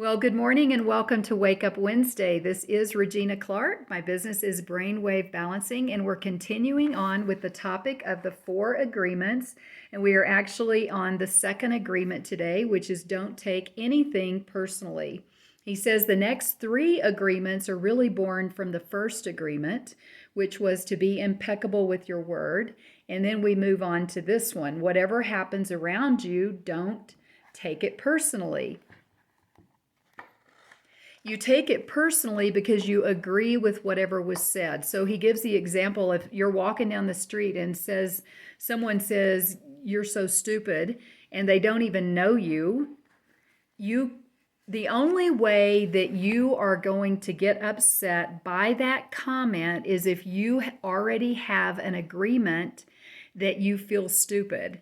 Well, good morning and welcome to Wake Up Wednesday. This is Regina Clark. My business is Brainwave Balancing, and we're continuing on with the topic of the 4 agreements. And we are actually on the second agreement today, which is don't take anything personally. He says the next 3 agreements are really born from the first agreement, which was to be impeccable with your word. And then we move on to this one. Whatever happens around you, don't take it personally. You take it personally because you agree with whatever was said. So he gives the example, if you're walking down the street and someone says, you're so stupid, and they don't even know you, the only way that you are going to get upset by that comment is if you already have an agreement that you feel stupid.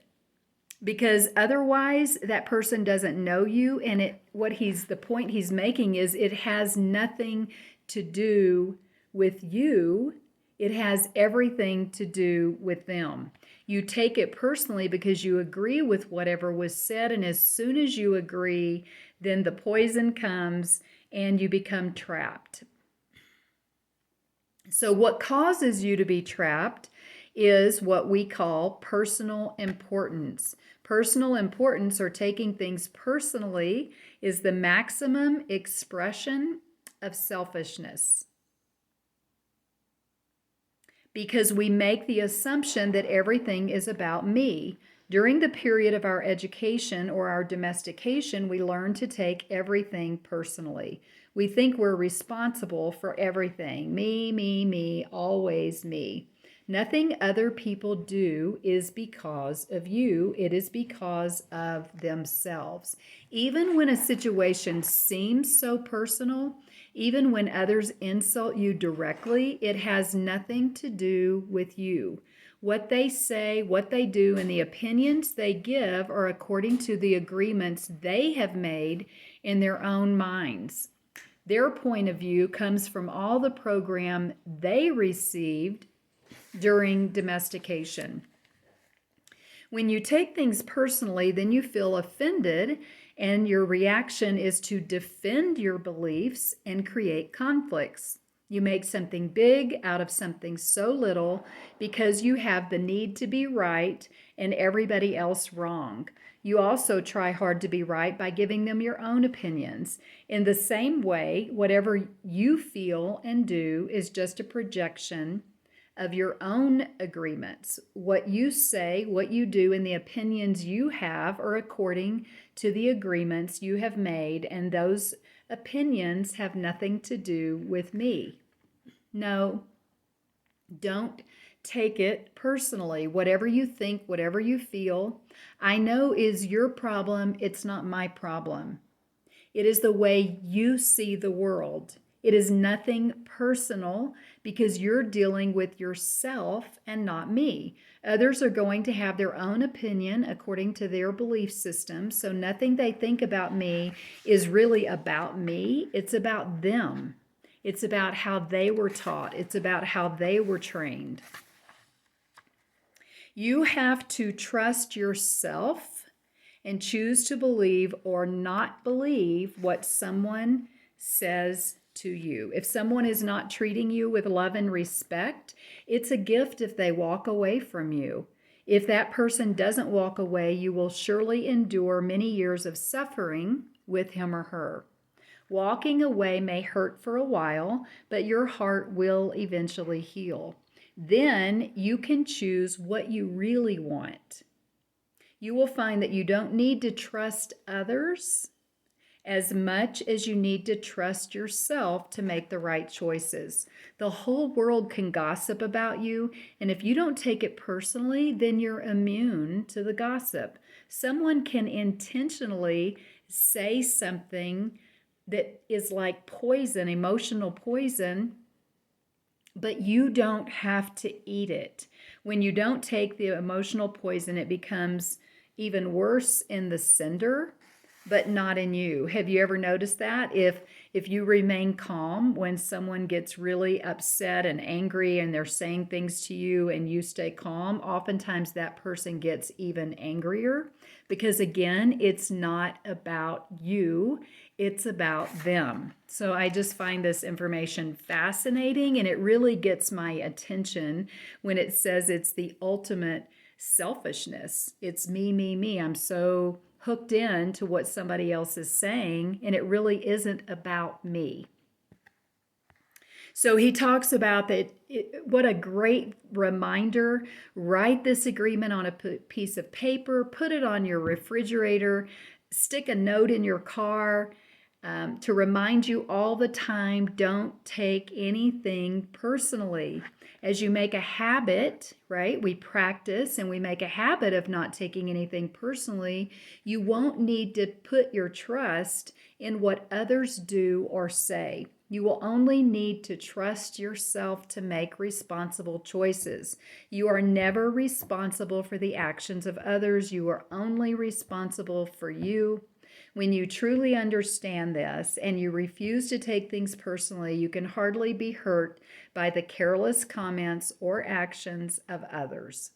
Because otherwise that person doesn't know you, and the point he's making is it has nothing to do with you. It has everything to do with them. You take it personally because you agree with whatever was said, and as soon as you agree, then the poison comes and you become trapped. So what causes you to be trapped is what we call personal importance. Personal importance, or taking things personally, is the maximum expression of selfishness. Because we make the assumption that everything is about me. During the period of our education or our domestication, we learn to take everything personally. We think we're responsible for everything. Me, always me. Nothing other people do is because of you. It is because of themselves. Even when a situation seems so personal, even when others insult you directly, it has nothing to do with you. What they say, what they do, and the opinions they give are according to the agreements they have made in their own minds. Their point of view comes from all the program they received during domestication. When you take things personally, then you feel offended, and your reaction is to defend your beliefs and create conflicts. You make something big out of something so little because you have the need to be right and everybody else wrong. You also try hard to be right by giving them your own opinions. In the same way, whatever you feel and do is just a projection of your own agreements. What you say, what you do, and the opinions you have are according to the agreements you have made, and those opinions have nothing to do with me. No, don't take it personally. Whatever you think, whatever you feel, I know is your problem. It's not my problem. It is the way you see the world. It is nothing personal because you're dealing with yourself and not me. Others are going to have their own opinion according to their belief system, so nothing they think about me is really about me. It's about them. It's about how they were taught. It's about how they were trained. You have to trust yourself and choose to believe or not believe what someone says to you. If someone is not treating you with love and respect, it's a gift if they walk away from you. If that person doesn't walk away, you will surely endure many years of suffering with him or her. Walking away may hurt for a while, but your heart will eventually heal. Then you can choose what you really want. You will find that you don't need to trust others as much as you need to trust yourself to make the right choices. The whole world can gossip about you, and if you don't take it personally, then you're immune to the gossip. Someone can intentionally say something that is like poison, emotional poison, but you don't have to eat it. When you don't take the emotional poison, it becomes even worse in the sender but not in you. Have you ever noticed that? If you remain calm when someone gets really upset and angry and they're saying things to you and you stay calm, oftentimes that person gets even angrier because again, it's not about you, it's about them. So I just find this information fascinating, and it really gets my attention when it says it's the ultimate selfishness. It's me, me, me. I'm so hooked in to what somebody else is saying, and it really isn't about me. So he talks about that. What a great reminder. Write this agreement on a piece of paper, put it on your refrigerator, stick a note in your car to remind you all the time, don't take anything personally. As you make a habit, right? We practice and we make a habit of not taking anything personally. You won't need to put your trust in what others do or say. You will only need to trust yourself to make responsible choices. You are never responsible for the actions of others. You are only responsible for you. When you truly understand this and you refuse to take things personally, you can hardly be hurt by the careless comments or actions of others.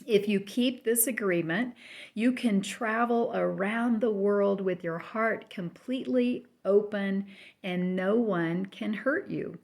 If you keep this agreement, you can travel around the world with your heart completely open and no one can hurt you.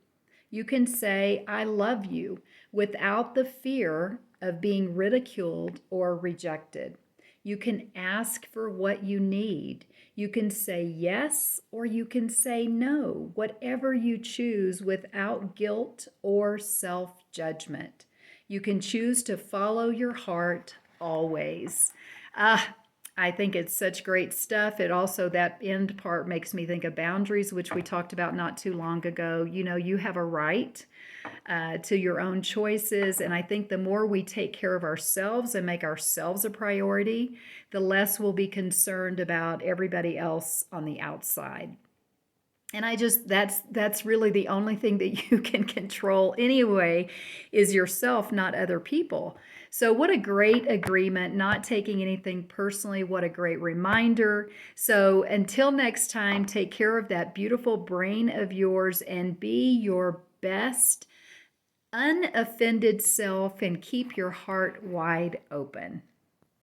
You can say, I love you, without the fear of being ridiculed or rejected. You can ask for what you need. You can say yes or you can say no, whatever you choose without guilt or self-judgment. You can choose to follow your heart always. I think it's such great stuff. It also, that end part makes me think of boundaries, which we talked about not too long ago. You know, you have a right to your own choices. And I think the more we take care of ourselves and make ourselves a priority, the less we'll be concerned about everybody else on the outside. And that's really the only thing that you can control anyway, is yourself, not other people. So what a great agreement, not taking anything personally. What a great reminder. So until next time, take care of that beautiful brain of yours and be your best unoffended self and keep your heart wide open.